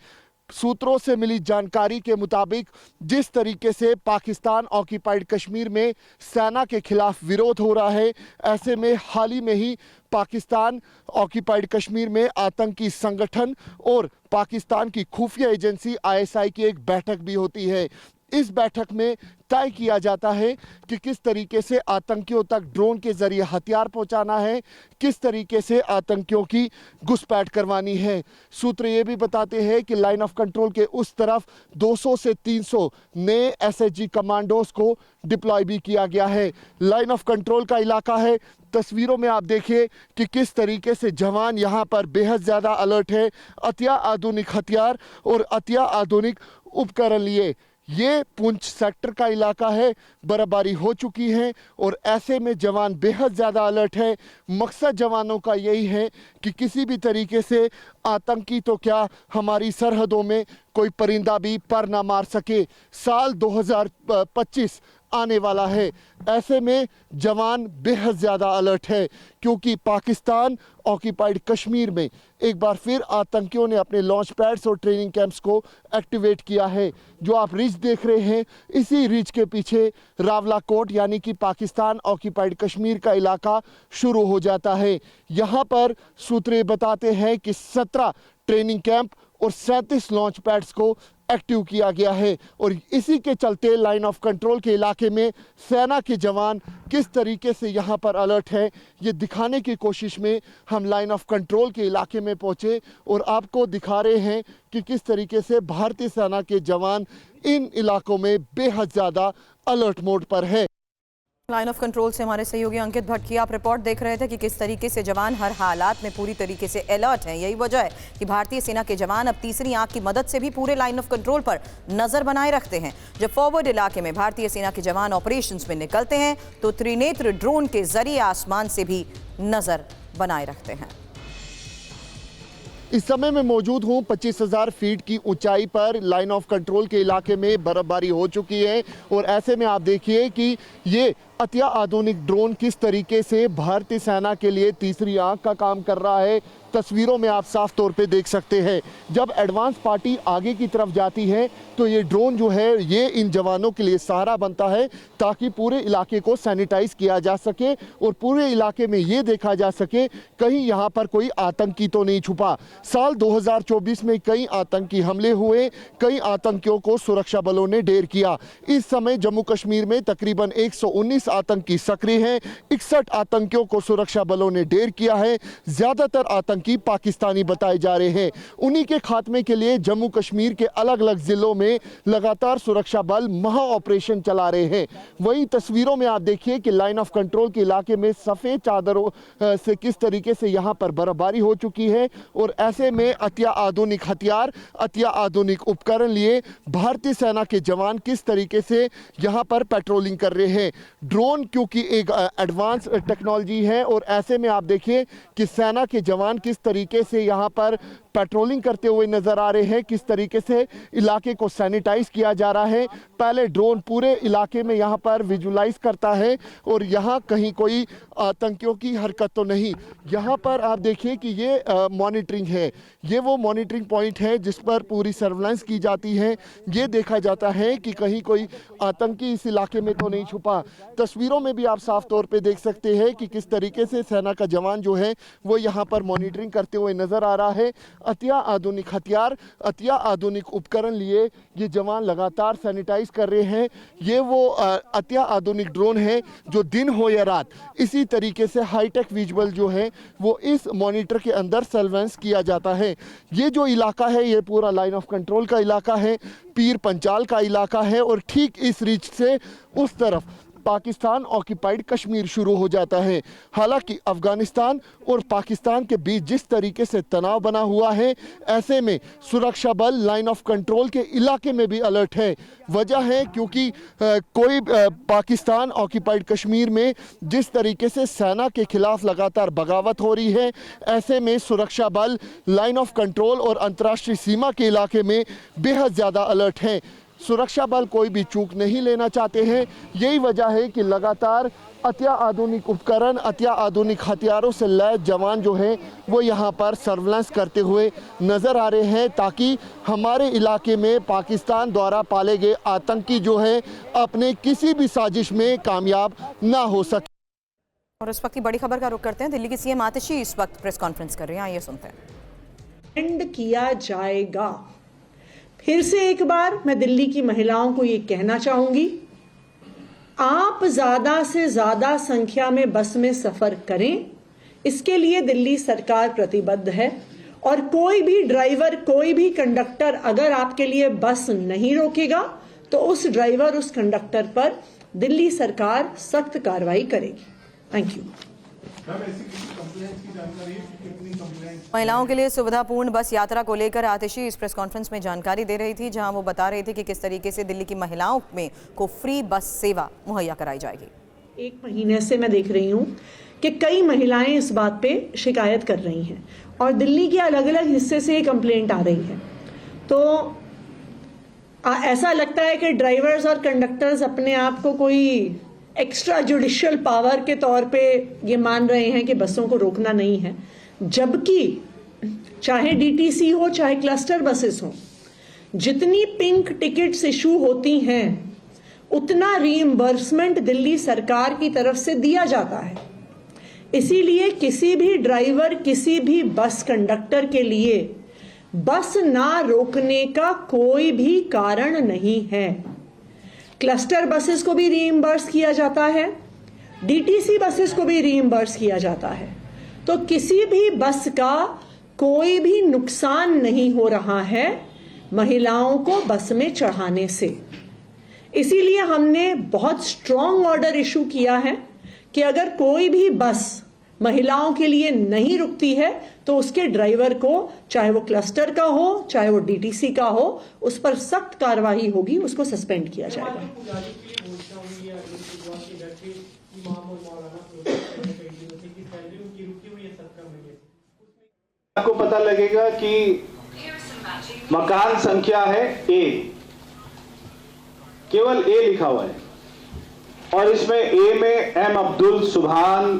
D: सूत्रों से मिली जानकारी के मुताबिक जिस तरीके से पाकिस्तान ऑक्यूपाइड कश्मीर में सेना के खिलाफ विरोध हो रहा है, ऐसे में हाल ही में ही पाकिस्तान ऑक्यूपाइड कश्मीर में आतंकी संगठन और पाकिस्तान की खुफिया एजेंसी ISI की एक बैठक भी होती है। इस बैठक में तय किया जाता है कि किस तरीके से आतंकियों तक ड्रोन के जरिए हथियार पहुंचाना है, किस तरीके से आतंकियों की घुसपैठ करवानी है। सूत्र ये भी बताते हैं कि लाइन ऑफ कंट्रोल के उस तरफ 200 से 300 नए SHG कमांडोज को डिप्लॉय भी किया गया है। लाइन ऑफ कंट्रोल का इलाका है। तस्वीरों में आप देखिए कि किस तरीके से जवान यहाँ पर बेहद ज़्यादा अलर्ट है, अत्या आधुनिक हथियार और अत्या आधुनिक उपकरण लिए। ये पुंछ सेक्टर का इलाका है, बर्फबारी हो चुकी है और ऐसे में जवान बेहद ज़्यादा अलर्ट है। मकसद जवानों का यही है कि किसी भी तरीके से आतंकी तो क्या हमारी सरहदों में कोई परिंदा भी पर ना मार सके। साल 2025 आने वाला है, ऐसे में जवान बेहद ज़्यादा अलर्ट है क्योंकि पाकिस्तान ऑक्यूपाइड कश्मीर में एक बार फिर आतंकियों ने अपने लॉन्च पैड्स और ट्रेनिंग कैंप्स को एक्टिवेट किया है। जो आप रिच देख रहे हैं, इसी रिच के पीछे रावलाकोट यानी कि पाकिस्तान ऑक्यूपाइड कश्मीर का इलाका शुरू हो जाता है। यहाँ पर सूत्र बताते हैं कि 17 ट्रेनिंग कैंप और 37 लॉन्च पैड्स को एक्टिव किया गया है और इसी के चलते लाइन ऑफ कंट्रोल के इलाके में सेना के जवान किस तरीके से यहाँ पर अलर्ट है, ये दिखाने की कोशिश में हम लाइन ऑफ कंट्रोल के इलाके में पहुँचे और आपको दिखा रहे हैं कि किस तरीके से भारतीय सेना के जवान इन इलाकों में बेहद ज़्यादा अलर्ट मोड पर है।
A: लाइन ऑफ कंट्रोल से हमारे सहयोगी अंकित भट्ट की आप रिपोर्ट देख रहे थे कि किस तरीके से जवान हर हालात में पूरी तरीके से अलर्ट हैं। यही वजह है कि भारतीय सेना के जवान अब तीसरी आंख की मदद से भी पूरे लाइन ऑफ कंट्रोल पर नजर बनाए रखते हैं। जब फॉरवर्ड इलाके में भारतीय सेना के जवान ऑपरेशंस में निकलते हैं तो त्रिनेत्र ड्रोन के जरिए आसमान से भी नजर बनाए रखते हैं।
D: इस समय मैं मौजूद हूं 25,000 फीट की ऊंचाई पर लाइन ऑफ कंट्रोल के इलाके में बर्फबारी हो चुकी है और ऐसे में आप देखिए कि ये अत्या आधुनिक ड्रोन किस तरीके से भारतीय सेना के लिए तीसरी आंख का काम कर रहा है। तस्वीरों में आप साफ तौर पे देख सकते हैं, जब एडवांस पार्टी आगे की तरफ जाती है तो ये ड्रोन जो है ये इन जवानों के लिए सहारा बनता है ताकि पूरे इलाके को सैनिटाइज किया जा सके और पूरे इलाके में ये देखा जा सके कहीं यहाँ पर कोई आतंकी तो नहीं छुपा। साल 2024 में कई आतंकी हमले हुए, कई आतंकियों को सुरक्षा बलों ने ढेर किया। इस समय जम्मू कश्मीर में तकरीबन 119 आतंकी सक्रिय हैं, 61 आतंकियों को सुरक्षा बलों ने ढेर किया है। ज्यादातर आतंकी पाकिस्तानी बताए जा रहे हैं। उन्हीं के खात्मे के लिए जम्मू कश्मीर के अलग अलग जिलों में लगातार सुरक्षा बल महा ऑपरेशन चला रहे हैं। वही तस्वीरों में आप देखिए कि लाइन ऑफ कंट्रोल के इलाके में सफेद चादरों से किस तरीके से यहाँ पर बर्फबारी हो चुकी है और ऐसे में अत्या आधुनिक हथियार, अत्या आधुनिक उपकरण लिए भारतीय सेना के जवान किस तरीके से यहाँ पर पेट्रोलिंग कर रहे हैं। ड्रोन क्योंकि एक एडवांस टेक्नोलॉजी है और ऐसे में आप देखिए कि सेना के जवान किस तरीके से यहाँ पर पेट्रोलिंग करते हुए नजर आ रहे हैं, किस तरीके से इलाके को सैनिटाइज किया जा रहा है। पहले ड्रोन पूरे इलाके में यहाँ पर विजुलाइज करता है और यहाँ कहीं कोई आतंकियों की हरकत तो नहीं। यहाँ पर आप देखिए कि ये मॉनिटरिंग है, ये वो मॉनिटरिंग पॉइंट है जिस पर पूरी सर्वेलेंस की जाती है। ये देखा जाता है कि कहीं कोई आतंकी इस इलाके में तो नहीं छुपा। तस्वीरों में भी आप साफ तौर पे देख सकते हैं कि किस तरीके से सेना का जवान जो है वो यहाँ पर मॉनिटरिंग करते हुए नजर आ रहा है। अत्या आधुनिक हथियार, अत्या आधुनिक उपकरण लिए ये जवान लगातार सैनिटाइज कर रहे हैं। ये वो अत्या आधुनिक ड्रोन है जो दिन हो या रात इसी तरीके से हाईटेक विजुअल जो है वो इस मॉनिटर के अंदर सर्वेलेंस किया जाता है। ये जो इलाका है ये पूरा लाइन ऑफ कंट्रोल का इलाका है, पीर पंचाल का इलाका है और ठीक इस रीच से उस तरफ पाकिस्तान ऑक्यूपाइड कश्मीर शुरू हो जाता है। हालांकि अफगानिस्तान और पाकिस्तान के बीच जिस तरीके से तनाव बना हुआ है, ऐसे में सुरक्षा बल लाइन ऑफ कंट्रोल के इलाके में भी अलर्ट है। वजह है क्योंकि पाकिस्तान ऑक्यूपाइड कश्मीर में जिस तरीके से सेना के खिलाफ लगातार बगावत हो रही है, ऐसे में सुरक्षा बल लाइन ऑफ कंट्रोल और अंतर्राष्ट्रीय सीमा के इलाके में बेहद ज़्यादा अलर्ट हैं। सुरक्षा बल कोई भी चूक नहीं लेना चाहते हैं। यही वजह है कि लगातार अत्याधुनिक उपकरण, अत्याधुनिक हथियारों से लैस जवान जो हैं वो यहाँ पर सर्विलांस करते हुए नज़र आ रहे हैं, ताकि हमारे इलाके में पाकिस्तान द्वारा पाले गए आतंकी जो है अपने किसी भी साजिश में कामयाब ना हो सके।
A: और इस वक्त की बड़ी खबर का रुख करते हैं। दिल्ली की सीएम आतिशी इस वक्त प्रेस कॉन्फ्रेंस कर रहे हैं, आइए सुनते हैं।
E: एंड किया जाएगा। फिर से एक बार मैं दिल्ली की महिलाओं को ये कहना चाहूंगी, आप ज्यादा से ज्यादा संख्या में बस में सफर करें, इसके लिए दिल्ली सरकार प्रतिबद्ध है। और कोई भी ड्राइवर, कोई भी कंडक्टर अगर आपके लिए बस नहीं रोकेगा तो उस ड्राइवर, उस कंडक्टर पर दिल्ली सरकार सख्त कार्रवाई करेगी। Thank you.
A: महिलाओं के लिए सुविधापूर्ण बस यात्रा को लेकर आतिशी इस प्रेस कॉन्फ्रेंस में जानकारी दे रही थी, जहां वो बता रही थी कि किस तरीके से दिल्ली की महिलाओं में को फ्री बस सेवा मुहैया कराई जाएगी।
E: एक महीने से मैं देख रही हूं कि कई महिलाएं इस बात पे शिकायत कर रही हैं और दिल्ली के अलग अलग हिस्से से ये कंप्लेंट आ रही है। तो ऐसा लगता है कि ड्राइवर्स और कंडक्टर्स अपने आप को कोई एक्स्ट्रा जुडिशियल पावर के तौर पे ये मान रहे हैं कि बसों को रोकना नहीं है, जबकि चाहे डीटीसी हो चाहे क्लस्टर बसेस हो, जितनी पिंक टिकट्स इशू होती हैं उतना रीइंबर्समेंट दिल्ली सरकार की तरफ से दिया जाता है। इसीलिए किसी भी ड्राइवर, किसी भी बस कंडक्टर के लिए बस ना रोकने का कोई भी कारण नहीं है। क्लस्टर बसेस को भी रीइंबर्स किया जाता है, डीटीसी बसेस को भी रीइंबर्स किया जाता है। तो किसी भी बस का कोई भी नुकसान नहीं हो रहा है महिलाओं को बस में चढ़ाने से। इसीलिए हमने बहुत स्ट्रॉन्ग ऑर्डर इशू किया है कि अगर कोई भी बस महिलाओं के लिए नहीं रुकती है तो उसके ड्राइवर को, चाहे वो क्लस्टर का हो चाहे वो डीटीसी का हो, उस पर सख्त कार्रवाई होगी, उसको सस्पेंड किया जाएगा।
F: आपको पता लगेगा कि मकान संख्या है ए, केवल ए लिखा हुआ है और इसमें ए में एम अब्दुल सुभान,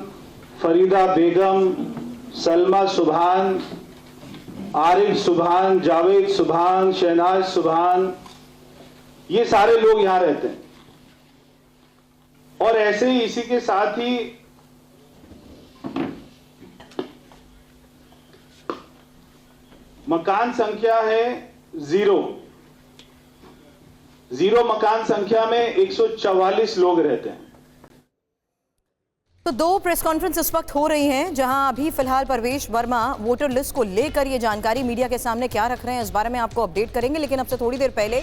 F: फरीदा बेगम, सलमा सुभान, आरिफ सुभान, जावेद सुभान, शहनाज सुभान, ये सारे लोग यहां रहते हैं। और ऐसे ही इसी के साथ ही मकान संख्या है 0 मकान संख्या में 144 लोग रहते हैं।
A: तो दो प्रेस कॉन्फ्रेंस इस वक्त हो रही हैं, जहां अभी फिलहाल परवेश वर्मा वोटर लिस्ट को लेकर ये जानकारी मीडिया के सामने क्या रख रहे हैं इस बारे में आपको अपडेट करेंगे। लेकिन अब से थोड़ी देर पहले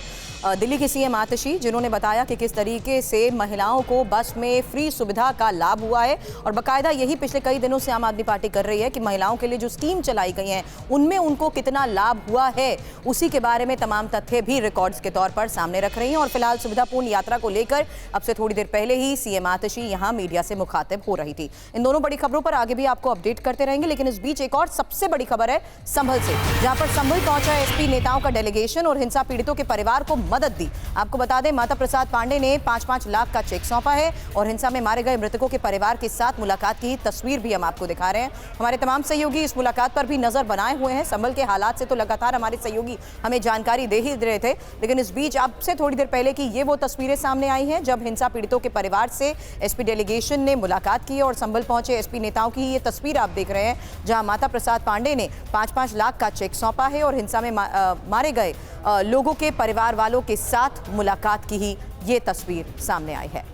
A: दिल्ली की सीएम आतिशी, जिन्होंने बताया कि किस तरीके से महिलाओं को बस में फ्री सुविधा का लाभ हुआ है और बाकायदा यही पिछले कई दिनों से आम आदमी पार्टी कर रही है कि महिलाओं के लिए जो स्कीम चलाई गई हैं उनमें उनको कितना लाभ हुआ है, उसी के बारे में तमाम तथ्य भी रिकॉर्ड्स के तौर पर सामने रख रही हैं। और फिलहाल सुविधापूर्ण यात्रा को लेकर अब से थोड़ी देर पहले ही सीएम आतिशी यहां मीडिया से मुखातिब हो रही थी। इन दोनों बड़ी खबरों पर आगे भी आपको अपडेट करते रहेंगे, लेकिन इस बीच एक और सबसे बड़ी खबर है संभल से, जहां पर संभल पहुंचा एसपी नेताओं का डेलीगेशन और हिंसा पीड़ितों के परिवार को मदद दी। आपको बता दें, माता प्रसाद पांडे ने 5-5 लाख का चेक सौंपा है और हिंसा में मारे गए मृतकों के परिवार के साथ मुलाकात की तस्वीर भी हम आपको दिखा रहे हैं। हमारे तमाम सहयोगी इस मुलाकात पर भी नजर बनाए हुए हैं। संभल के हालात से तो लगातार हमारे सहयोगी हमें जानकारी दे ही रहे थे, लेकिन इस बीच अब से थोड़ी देर पहले की ये वो तस्वीरें सामने आई हैं जब हिंसा पीड़ितों के परिवार से एसपी डेलीगेशन ने मुलाकात की और संभल पहुंचे एसपी नेताओं की ये तस्वीर आप देख रहे हैं, जहां माता प्रसाद पांडे ने 5-5 लाख का चेक सौंपा है और हिंसा में मारे गए लोगों के परिवार वालों के साथ मुलाकात की ही ये तस्वीर सामने आई है।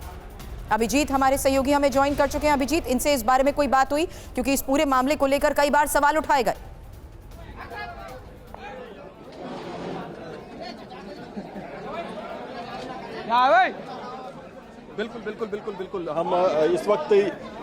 A: अभिजीत हमारे सहयोगी हमें ज्वाइन कर चुके हैं। अभिजीत, इनसे इस बारे में कोई बात हुई, क्योंकि इस पूरे मामले को लेकर कई बार सवाल उठाए गए।
G: बिल्कुल हम इस वक्त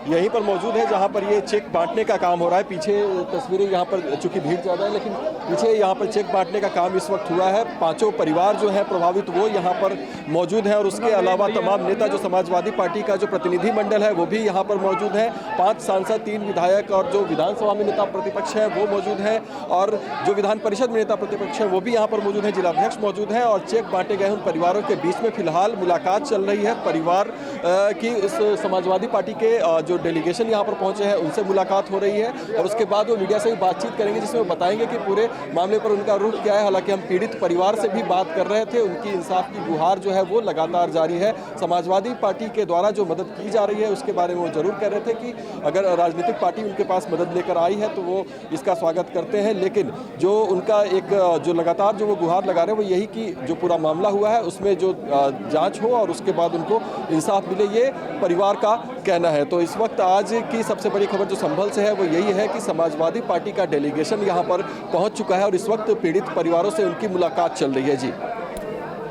G: यहीं पर मौजूद है जहां पर ये चेक बांटने का काम हो रहा है। पीछे तस्वीरें यहां पर चूंकि भीड़ ज़्यादा है, लेकिन पीछे यहां पर चेक बांटने का काम इस वक्त हुआ है। 5 परिवार जो हैं प्रभावित वो यहां पर मौजूद हैं और उसके अलावा तमाम नेता, जो समाजवादी पार्टी का जो प्रतिनिधि मंडल है वो भी यहां पर मौजूद है। 5 सांसद, 3 विधायक और जो विधानसभा में नेता प्रतिपक्ष है वो मौजूद हैं और जो विधान परिषद में नेता प्रतिपक्ष है वो भी यहाँ पर मौजूद हैं, जिलाध्यक्ष मौजूद हैं और चेक बांटे गए उन परिवारों के बीच में फिलहाल मुलाकात चल रही है। परिवार कि उस समाजवादी पार्टी के जो डेलीगेशन यहाँ पर पहुँचे हैं उनसे मुलाकात हो रही है और उसके बाद वो मीडिया से भी बातचीत करेंगे, जिसमें वो बताएंगे कि पूरे मामले पर उनका रुख क्या है। हालांकि हम पीड़ित परिवार से भी बात कर रहे थे, उनकी इंसाफ की गुहार जो है वो लगातार जारी है। समाजवादी पार्टी के द्वारा जो मदद की जा रही है उसके बारे में वो जरूर कह रहे थे कि अगर राजनीतिक पार्टी उनके पास मदद लेकर आई है तो वो इसका स्वागत करते हैं, लेकिन जो उनका एक जो लगातार जो वो गुहार लगा रहे हैं वो यही कि जो पूरा मामला हुआ है उसमें जो जांच हो और उसके बाद उनको इंसाफ मिले, ये परिवार का कहना है। तो इस वक्त आज की सबसे बड़ी खबर जो संभल से है वो यही है कि समाजवादी पार्टी का डेलीगेशन यहाँ पर पहुँच चुका है और इस वक्त पीड़ित परिवारों से उनकी मुलाकात चल रही है। जी,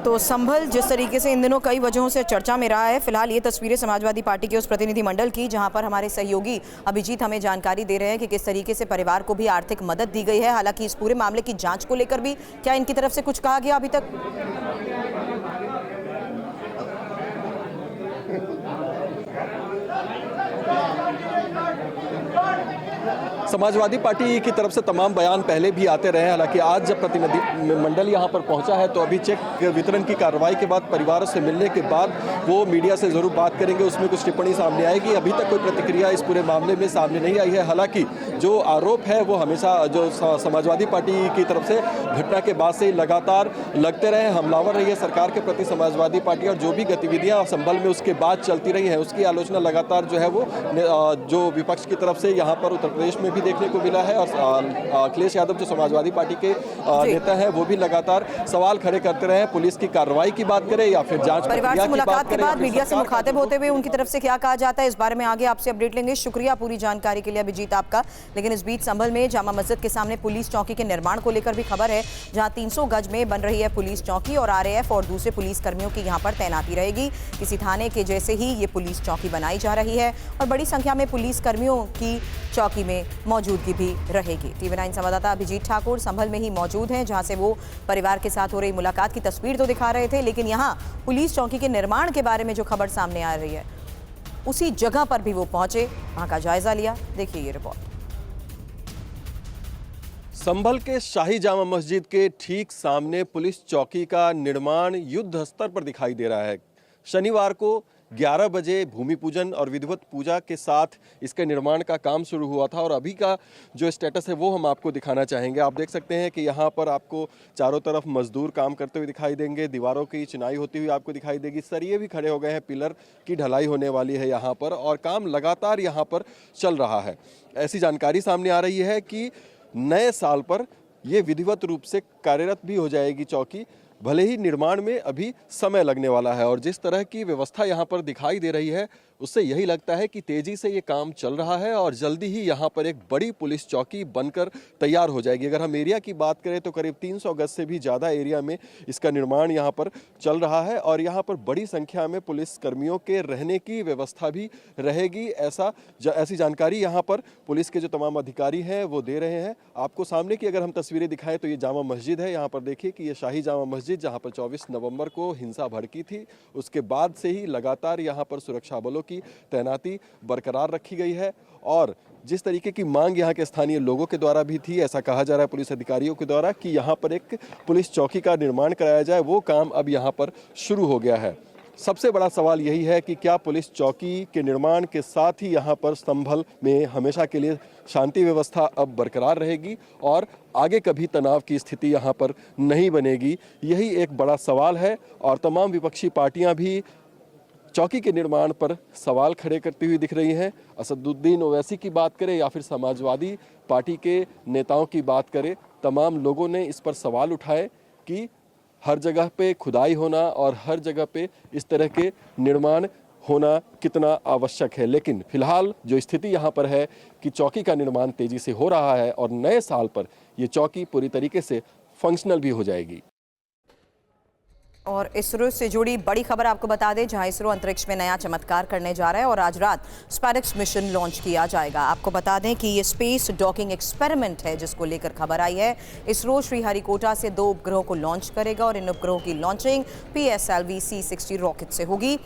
A: तो संभल जिस तरीके से इन दिनों कई वजहों से चर्चा में रहा है, फिलहाल ये तस्वीरें समाजवादी पार्टी के उस प्रतिनिधिमंडल की जहां पर हमारे सहयोगी अभिजीत हमें जानकारी दे रहे हैं कि किस तरीके से परिवार को भी आर्थिक मदद दी गई है। हालांकि इस पूरे मामले की जांच को लेकर भी क्या इनकी तरफ से कुछ कहा गया अभी तक?
G: समाजवादी पार्टी की तरफ से तमाम बयान पहले भी आते रहे हैं। हालांकि आज जब प्रतिनिधि मंडल यहां पर पहुंचा है तो अभी चेक वितरण की कार्रवाई के बाद परिवारों से मिलने के बाद वो मीडिया से जरूर बात करेंगे, उसमें कुछ टिप्पणी सामने आएगी। अभी तक कोई प्रतिक्रिया इस पूरे मामले में सामने नहीं आई है। हालांकि जो आरोप है वो हमेशा जो समाजवादी पार्टी की तरफ से घटना के बाद से ही लगातार लगते रहे, हमलावर रही है सरकार के प्रति समाजवादी पार्टी, और जो भी गतिविधियाँ संभल में उसके बाद चलती रही हैं उसकी आलोचना लगातार जो है वो जो विपक्ष की तरफ से यहाँ पर उत्तर प्रदेश में भी देखने को मिला है। और अखिलेश यादव जो समाजवादी पार्टी के नेता हैं वो भी लगातार सवाल खड़े करते रहे। पुलिस की कार्रवाई की बात करें या फिर जांच
A: परिवार से मुलाकात के बाद मीडिया से मुखातिब होते हुए उनकी तरफ से क्या कहा जाता है इस बारे में आगे आपसे अपडेट लेंगे। शुक्रिया पूरी जानकारी के लिए अभिजीत आपका। लेकिन इस बीच संभल में जामा मस्जिद के सामने पुलिस चौकी के निर्माण को लेकर भी खबर है, जहां 300 गज में बन रही है पुलिस चौकी और आरएएफ और दूसरे पुलिस कर्मियों की यहां पर तैनाती रहेगी। किसी थाने के जैसे ही ये पुलिस चौकी बनाई जा रही है और बड़ी संख्या में पुलिस कर्मियों की चौकी में मौजूदगी भी रहेगी। TV9 संवाददाता अभिजीत ठाकुर संभल में ही मौजूद हैं, जहां से वो परिवार के साथ हो रही मुलाकात की तस्वीर तो दिखा रहे थे, लेकिन यहां पुलिस चौकी के निर्माण के बारे में जो खबर सामने आ रही है उसी जगह पर भी वो पहुंचे, वहां का जायजा लिया। देखिए ये रिपोर्ट।
G: संभल के शाही जामा मस्जिद के ठीक सामने पुलिस चौकी का निर्माण युद्ध स्तर पर दिखाई दे रहा है। शनिवार को 11 बजे भूमि पूजन और विधिवत पूजा के साथ इसके निर्माण का काम शुरू हुआ था और अभी का जो स्टेटस है वो हम आपको दिखाना चाहेंगे। आप देख सकते हैं कि यहाँ पर आपको चारों तरफ मजदूर काम करते हुए दिखाई देंगे, दीवारों की चिनाई होती हुई आपको दिखाई देगी, सरिये भी खड़े हो गए हैं, पिलर की ढलाई होने वाली है यहाँ पर और काम लगातार यहाँ पर चल रहा है। ऐसी जानकारी सामने आ रही है कि नए साल पर यह विधिवत रूप से कार्यरत भी हो जाएगी चौकी, भले ही निर्माण में अभी समय लगने वाला है। और जिस तरह की व्यवस्था यहाँ पर दिखाई दे रही है उससे यही लगता है कि तेजी से ये काम चल रहा है और जल्दी ही यहाँ पर एक बड़ी पुलिस चौकी बनकर तैयार हो जाएगी। अगर हम एरिया की बात करें तो करीब 300 गज से भी ज़्यादा एरिया में इसका निर्माण यहाँ पर चल रहा है और यहाँ पर बड़ी संख्या में पुलिस कर्मियों के रहने की व्यवस्था भी रहेगी। ऐसी जानकारी यहाँ पर पुलिस के जो तमाम अधिकारी हैं वो दे रहे हैं। आपको सामने की अगर हम तस्वीरें दिखाएं तो ये जामा मस्जिद है। यहाँ पर देखिए कि ये शाही जामा मस्जिद जहाँ पर 24 नवंबर को हिंसा भड़की थी, उसके बाद से ही लगातार यहाँ पर सुरक्षा बलों की तैनाती बरकरार रखी गई है। और जिस तरीके की मांग यहाँ के स्थानीय लोगों के द्वारा भी थी, ऐसा कहा जा रहा है पुलिस अधिकारियों के द्वारा कि यहाँ पर एक पुलिस चौकी का निर्माण कराया जाए, वो काम अब यहाँ पर शुरू हो गया है। सबसे बड़ा सवाल यही है कि क्या पुलिस चौकी के निर्माण के साथ ही यहाँ पर संभल में हमेशा के लिए शांति व्यवस्था अब बरकरार रहेगी और आगे कभी तनाव की स्थिति यहाँ पर नहीं बनेगी। यही एक बड़ा सवाल है और तमाम विपक्षी पार्टियाँ भी चौकी के निर्माण पर सवाल खड़े करती हुई दिख रही हैं। असदुद्दीन ओवैसी की बात करें या फिर समाजवादी पार्टी के नेताओं की बात करें, तमाम लोगों ने इस पर सवाल उठाए कि हर जगह पे खुदाई होना और हर जगह पे इस तरह के निर्माण होना कितना आवश्यक है। लेकिन फिलहाल जो स्थिति यहाँ पर है कि चौकी का निर्माण तेजी से हो रहा है और नए साल पर ये चौकी पूरी तरीके से फंक्शनल भी हो जाएगी।
A: और इसरो से जुड़ी बड़ी खबर आपको बता दें, जहां इसरो अंतरिक्ष में नया चमत्कार करने जा रहा है और आज रात स्पाइरेक्स मिशन लॉन्च किया जाएगा। आपको बता दें कि ये स्पेस डॉकिंग एक्सपेरिमेंट है जिसको लेकर खबर आई है। इसरो श्रीहरिकोटा से 2 उपग्रहों को लॉन्च करेगा और इन उपग्रहों की लॉन्चिंग PSLV C-60 रॉकेट से होगी।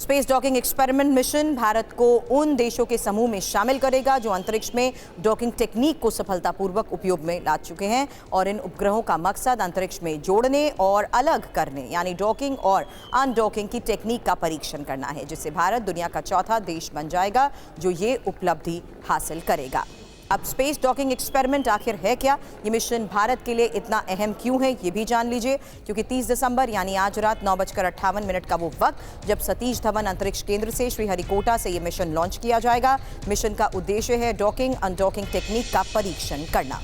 A: Space docking experiment mission Bharat को उन देशों के समूह में शामिल करेगा जो अंतरिक्ष में डॉकिंग टेक्निक को सफलतापूर्वक उपयोग में ला चुके हैं और इन उपग्रहों का मकसद अंतरिक्ष में जोड़ने और अलग करने यानी डॉकिंग और अनडॉकिंग की टेक्निक का परीक्षण करना है, जिससे भारत दुनिया का चौथा देश बन जाएगा जो ये उपलब्धि हासिल करेगा। अब स्पेस डॉकिंग एक्सपेरिमेंट आखिर है क्या, ये मिशन भारत के लिए इतना अहम क्यों है, ये भी जान लीजिए, क्योंकि 30 दिसंबर यानी आज रात 9:58 का वो वक्त जब सतीश धवन अंतरिक्ष केंद्र से श्रीहरिकोटा से ये मिशन लॉन्च किया जाएगा। मिशन का उद्देश्य है डॉकिंग अनडॉकिंग टेक्निक का परीक्षण करना।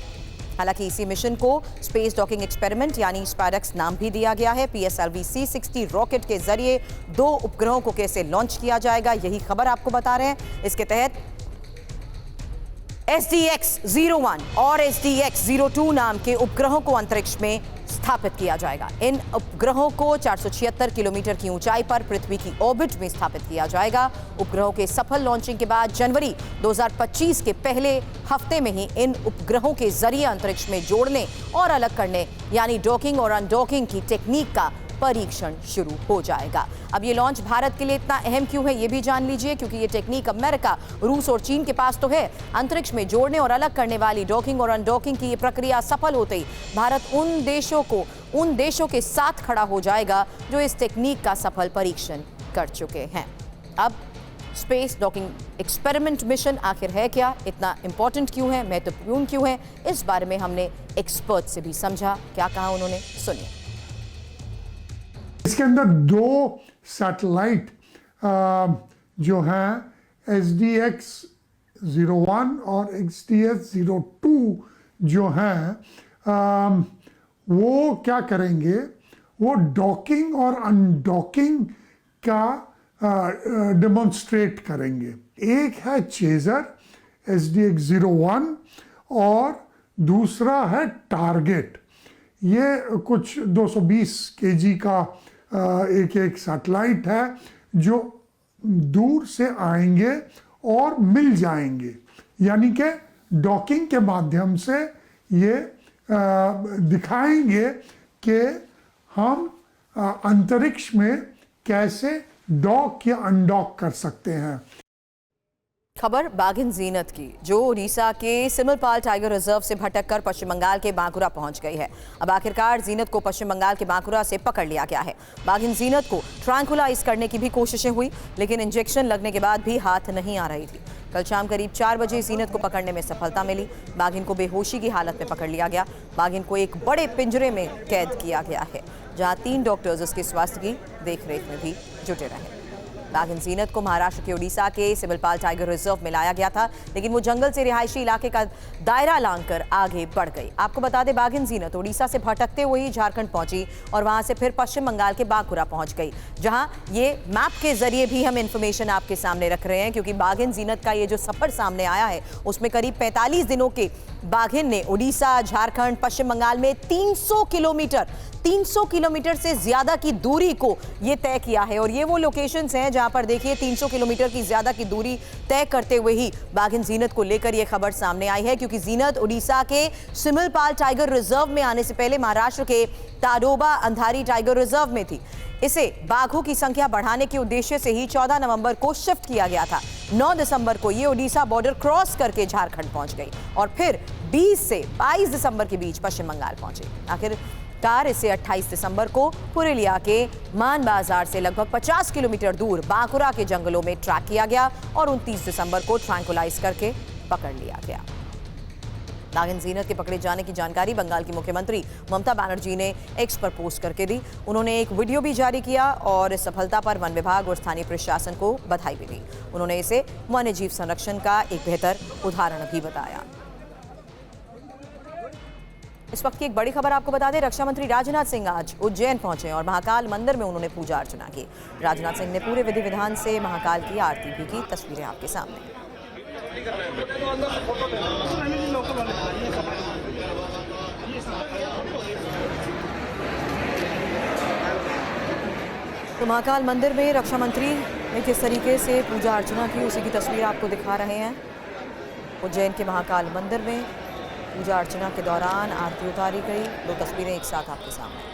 A: हालांकि इसी मिशन को स्पेस डॉकिंग एक्सपेरिमेंट यानी स्पैडक्स नाम भी दिया गया है। PSLV C-60 रॉकेट के जरिए 2 उपग्रहों को कैसे लॉन्च किया जाएगा, यही खबर आपको बता रहे हैं। इसके तहत SDX-01 और SDX-02 नाम के उपग्रहों को अंतरिक्ष में स्थापित किया जाएगा। इन उपग्रहों को 476 किलोमीटर की ऊंचाई पर पृथ्वी की ऑर्बिट में स्थापित किया जाएगा। उपग्रहों के सफल लॉन्चिंग के बाद जनवरी 2025 के पहले हफ्ते में ही इन उपग्रहों के जरिए अंतरिक्ष में जोड़ने और अलग करने यानी डॉकिंग और अनडॉकिंग की टेक्निक का परीक्षण शुरू हो जाएगा। अब ये लॉन्च भारत के लिए इतना अहम क्यों है, ये भी जान लीजिए, क्योंकि ये टेक्निक अमेरिका, रूस और चीन के पास तो है। अंतरिक्ष में जोड़ने और अलग करने वाली डॉकिंग और अनडॉकिंग की ये प्रक्रिया सफल होते ही भारत उन देशों के साथ खड़ा हो जाएगा जो इस टेक्निक का सफल परीक्षण कर चुके हैं। अब स्पेस डॉकिंग एक्सपेरिमेंट मिशन आखिर है क्या, इतना इंपॉर्टेंट क्यों है, महत्वपूर्ण क्यों है, इस बारे में हमने एक्सपर्ट से भी समझा। क्या कहा उन्होंने, सुनिए।
H: इसके अंदर 2 सैटेलाइट जो हैं SDX-01 और SDX-02 जो हैं वो क्या करेंगे, वो डॉकिंग और अनडॉकिंग का डेमोन्स्ट्रेट करेंगे। एक है चेजर SDX-01 और दूसरा है टारगेट। ये कुछ 220 kg का एक सैटेलाइट है जो दूर से आएंगे और मिल जाएंगे, यानी कि डॉकिंग के माध्यम से ये दिखाएंगे कि हम अंतरिक्ष में कैसे डॉक या अनडॉक कर सकते हैं।
A: खबर बाघिन जीनत की, जो उड़ीसा के सिमलपाल टाइगर रिजर्व से भटककर पश्चिम बंगाल के बांकुरा पहुंच गई है। अब आखिरकार जीनत को पश्चिम बंगाल के बांकुरा से पकड़ लिया गया है। बाघिन जीनत को ट्रैंकुलाइज करने की भी कोशिशें हुई, लेकिन इंजेक्शन लगने के बाद भी हाथ नहीं आ रही थी। कल शाम करीब 4 बजे जीनत को पकड़ने में सफलता मिली। बाघिन को बेहोशी की हालत में पकड़ लिया गया। बाघिन को एक बड़े पिंजरे में कैद किया गया है, जहां 3 डॉक्टर्स उसके स्वास्थ्य की देखरेख में भी जुटे रहे। बाघिन जीनत को महाराष्ट्र के उड़ीसा के सिमलपाल टाइगर रिजर्व में लाया गया था, लेकिन वो जंगल से रिहायशी इलाके का दायरा लांघकर आगे बढ़ गई। आपको बता दें, बाघिन जीनत उड़ीसा से भटकते हुए ही झारखंड पहुंची और वहां से फिर पश्चिम बंगाल के बांकुरा पहुंच गई, जहां ये मैप के जरिए भी हम इंफॉर्मेशन आपके सामने रख रहे हैं, क्योंकि बाघिन जीनत का ये जो सफर सामने आया है उसमें करीब 45 दिनों के बाघिन ने उड़ीसा, झारखंड, पश्चिम बंगाल में 300 किलोमीटर से ज्यादा की दूरी को ये तय किया है। और ये वो लोकेशंस हैं जहां पर देखिए 300 किलोमीटर की ज्यादा की दूरी तय करते हुए ही बाघिन जीनत को लेकर ये खबर सामने आई है, क्योंकि जीनत उड़ीसा के सिमलपाल टाइगर रिजर्व में आने से पहले महाराष्ट्र के ताडोबा अंधारी टाइगर रिजर्व में थी। इसे बाघों की संख्या बढ़ाने के उद्देश्य से ही 14 नवंबर को शिफ्ट किया गया था। 9 दिसंबर को ये उड़ीसा बॉर्डर क्रॉस करके झारखंड पहुंच गई और फिर 20 से 22 दिसंबर के बीच पश्चिम बंगाल पहुंची। आखिरकार इसे 28 दिसंबर को पुरुलिया के मान बाजार से लगभग 50 किलोमीटर दूर बांकुरा के जंगलों में ट्रैक किया गया और 29 दिसंबर को ट्रैंकुलाइज करके पकड़ लिया गया। बाघिन जीनत के पकड़े जाने की जानकारी बंगाल की मुख्यमंत्री ममता बनर्जी ने एक्स पर पोस्ट करके दी। उन्होंने एक वीडियो भी जारी किया और इस सफलता पर वन विभाग और स्थानीय प्रशासन को बधाई भी दी। उन्होंने इसे वन्यजीव संरक्षण का एक बेहतर उदाहरण भी बताया। इस वक्त की एक बड़ी खबर आपको बता दें, रक्षा मंत्री राजनाथ सिंह आज उज्जैन पहुंचे और महाकाल मंदिर में उन्होंने पूजा अर्चना की। राजनाथ सिंह ने पूरे विधि विधान से महाकाल की आरती भी की। तस्वीरें आपके सामने। तो महाकाल मंदिर में रक्षा मंत्री ने किस तरीके से पूजा अर्चना की, उसी की तस्वीर आपको दिखा रहे हैं। उज्जैन के महाकाल मंदिर में पूजा अर्चना के दौरान आरती उतारी गई। 2 तस्वीरें एक साथ आपके सामने।